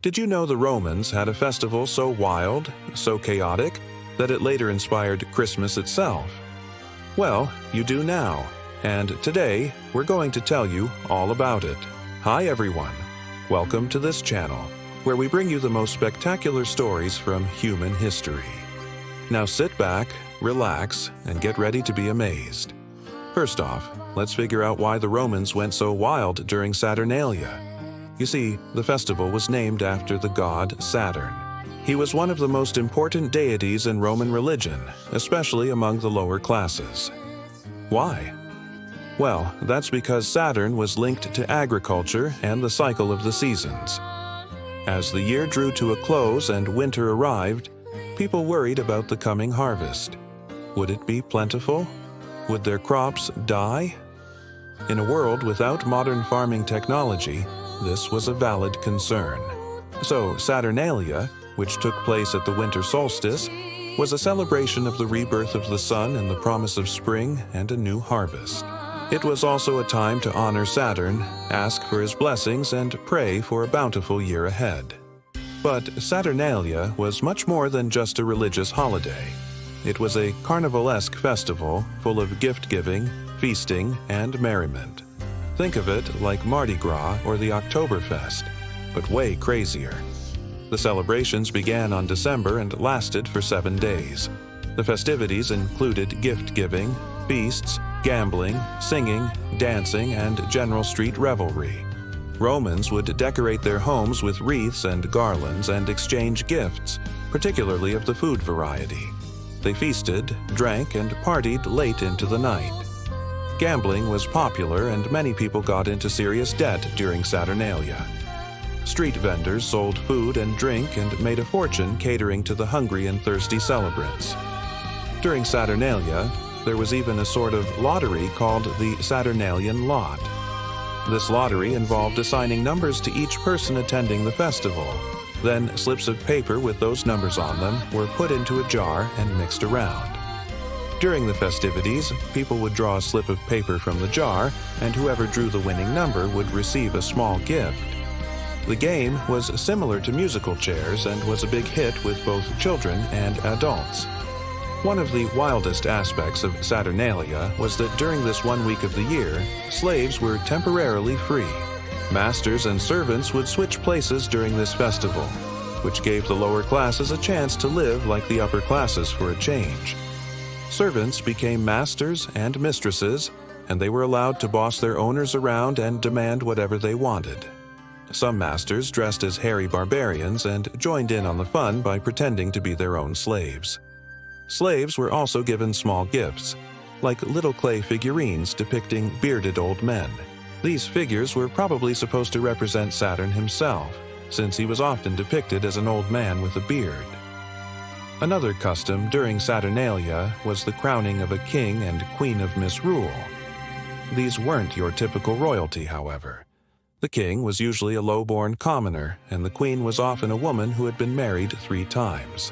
Did you know the Romans had a festival so wild, so chaotic, that it later inspired Christmas itself? Well, you do now, and today we're going to tell you all about it. Hi everyone, welcome to this channel, where we bring you the most spectacular stories from human history. Now sit back, relax, and get ready to be amazed. First off, let's figure out why the Romans went so wild during Saturnalia. You see, the festival was named after the god Saturn. He was one of the most important deities in Roman religion, especially among the lower classes. Why? Well, that's because Saturn was linked to agriculture and the cycle of the seasons. As the year drew to a close and winter arrived, people worried about the coming harvest. Would it be plentiful? Would their crops die? In a world without modern farming technology, this was a valid concern. So Saturnalia, which took place at the winter solstice, was a celebration of the rebirth of the sun and the promise of spring and a new harvest. It was also a time to honor Saturn, ask for his blessings, and pray for a bountiful year ahead. But Saturnalia was much more than just a religious holiday. It was a carnivalesque festival full of gift-giving, feasting, and merriment. Think of it like Mardi Gras or the Oktoberfest, but way crazier. The celebrations began on December and lasted for 7 days. The festivities included gift-giving, feasts, gambling, singing, dancing, and general street revelry. Romans would decorate their homes with wreaths and garlands and exchange gifts, particularly of the food variety. They feasted, drank, and partied late into the night. Gambling was popular and many people got into serious debt during Saturnalia. Street vendors sold food and drink and made a fortune catering to the hungry and thirsty celebrants. During Saturnalia, there was even a sort of lottery called the Saturnalian lot. This lottery involved assigning numbers to each person attending the festival. Then slips of paper with those numbers on them were put into a jar and mixed around. During the festivities, people would draw a slip of paper from the jar, and whoever drew the winning number would receive a small gift. The game was similar to musical chairs and was a big hit with both children and adults. One of the wildest aspects of Saturnalia was that during this 1 week of the year, slaves were temporarily free. Masters and servants would switch places during this festival, which gave the lower classes a chance to live like the upper classes for a change. Servants became masters and mistresses, and they were allowed to boss their owners around and demand whatever they wanted. Some masters dressed as hairy barbarians and joined in on the fun by pretending to be their own slaves. Slaves were also given small gifts, like little clay figurines depicting bearded old men. These figures were probably supposed to represent Saturn himself, since he was often depicted as an old man with a beard. Another custom during Saturnalia was the crowning of a king and queen of misrule. These weren't your typical royalty, however. The king was usually a low-born commoner, and the queen was often a woman who had been married 3 times.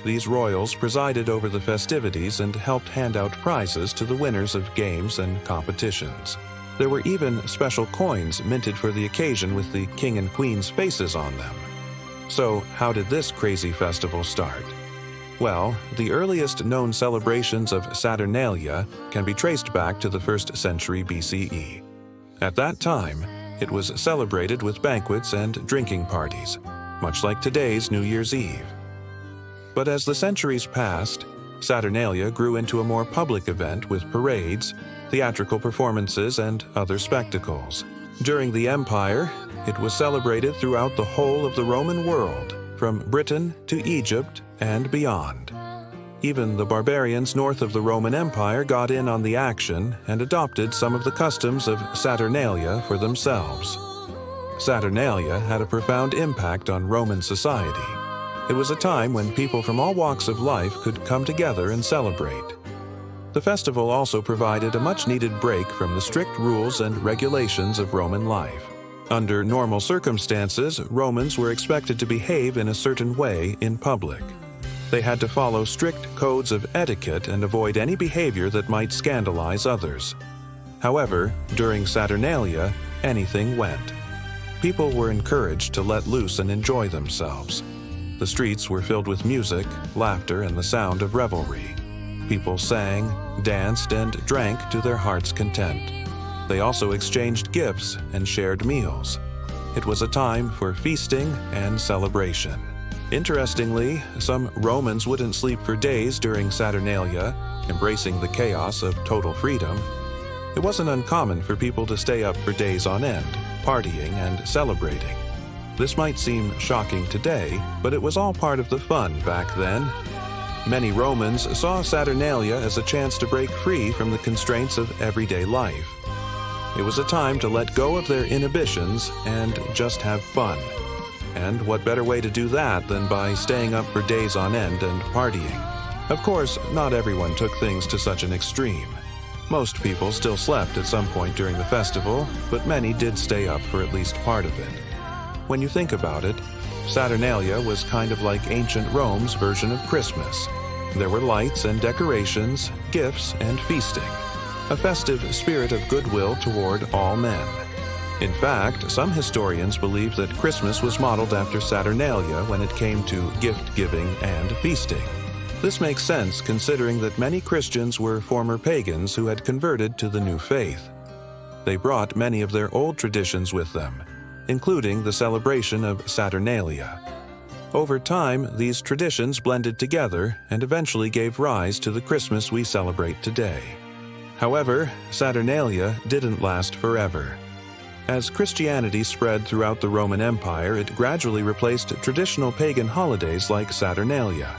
These royals presided over the festivities and helped hand out prizes to the winners of games and competitions. There were even special coins minted for the occasion with the king and queen's faces on them. So, how did this crazy festival start? Well, the earliest known celebrations of Saturnalia can be traced back to the 1st century BCE. At that time, it was celebrated with banquets and drinking parties, much like today's New Year's Eve. But as the centuries passed, Saturnalia grew into a more public event with parades, theatrical performances, and other spectacles. During the Empire, it was celebrated throughout the whole of the Roman world, from Britain to Egypt and beyond. Even the barbarians north of the Roman Empire got in on the action and adopted some of the customs of Saturnalia for themselves. Saturnalia had a profound impact on Roman society. It was a time when people from all walks of life could come together and celebrate. The festival also provided a much-needed break from the strict rules and regulations of Roman life. Under normal circumstances, Romans were expected to behave in a certain way in public. They had to follow strict codes of etiquette and avoid any behavior that might scandalize others. However, during Saturnalia, anything went. people were encouraged to let loose and enjoy themselves. The streets were filled with music, laughter, and the sound of revelry. People sang, danced, and drank to their heart's content. They also exchanged gifts and shared meals. It was a time for feasting and celebration. Interestingly, some Romans wouldn't sleep for days during Saturnalia, embracing the chaos of total freedom. It wasn't uncommon for people to stay up for days on end, partying and celebrating. This might seem shocking today, but it was all part of the fun back then. Many Romans saw Saturnalia as a chance to break free from the constraints of everyday life. It was a time to let go of their inhibitions and just have fun. And what better way to do that than by staying up for days on end and partying? Of course, not everyone took things to such an extreme. Most people still slept at some point during the festival, but many did stay up for at least part of it. When you think about it, Saturnalia was kind of like ancient Rome's version of Christmas. There were lights and decorations, gifts and feasting, a festive spirit of goodwill toward all men. In fact, some historians believe that Christmas was modeled after Saturnalia when it came to gift-giving and feasting. This makes sense considering that many Christians were former pagans who had converted to the new faith. They brought many of their old traditions with them, including the celebration of Saturnalia. Over time, these traditions blended together and eventually gave rise to the Christmas we celebrate today. However, Saturnalia didn't last forever. As Christianity spread throughout the Roman Empire, it gradually replaced traditional pagan holidays like Saturnalia.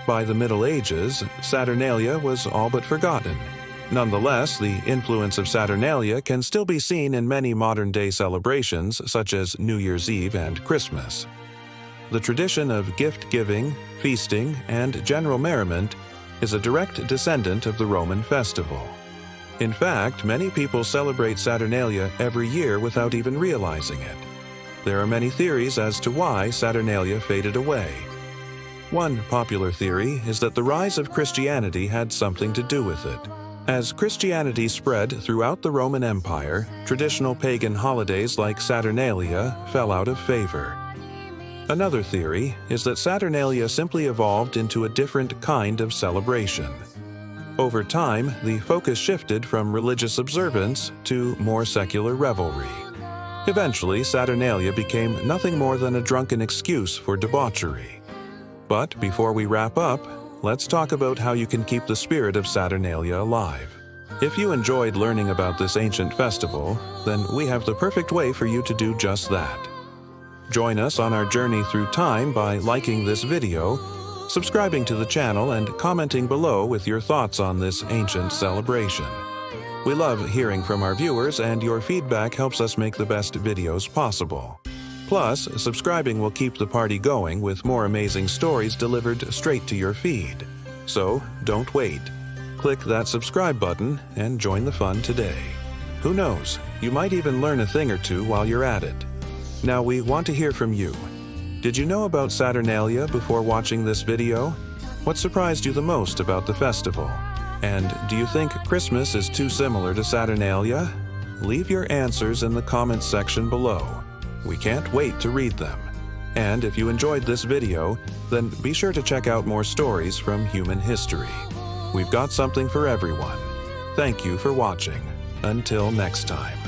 By the Middle Ages, Saturnalia was all but forgotten. Nonetheless, the influence of Saturnalia can still be seen in many modern-day celebrations such as New Year's Eve and Christmas. The tradition of gift-giving, feasting, and general merriment is a direct descendant of the Roman festival. In fact, many people celebrate Saturnalia every year without even realizing it. There are many theories as to why Saturnalia faded away. One popular theory is that the rise of Christianity had something to do with it. As Christianity spread throughout the Roman Empire, traditional pagan holidays like Saturnalia fell out of favor. Another theory is that Saturnalia simply evolved into a different kind of celebration. Over time, the focus shifted from religious observance to more secular revelry. Eventually, Saturnalia became nothing more than a drunken excuse for debauchery. But before we wrap up, let's talk about how you can keep the spirit of Saturnalia alive. If you enjoyed learning about this ancient festival, then we have the perfect way for you to do just that. Join us on our journey through time by liking this video, subscribing to the channel, and commenting below with your thoughts on this ancient celebration. We love hearing from our viewers, and your feedback helps us make the best videos possible. Plus, subscribing will keep the party going with more amazing stories delivered straight to your feed. So, don't wait. Click that subscribe button and join the fun today. Who knows, you might even learn a thing or two while you're at it. Now, we want to hear from you. Did you know about Saturnalia before watching this video? What surprised you the most about the festival? And do you think Christmas is too similar to Saturnalia? Leave your answers in the comments section below. We can't wait to read them. And if you enjoyed this video, then be sure to check out more stories from human history. We've got something for everyone. Thank you for watching. Until next time.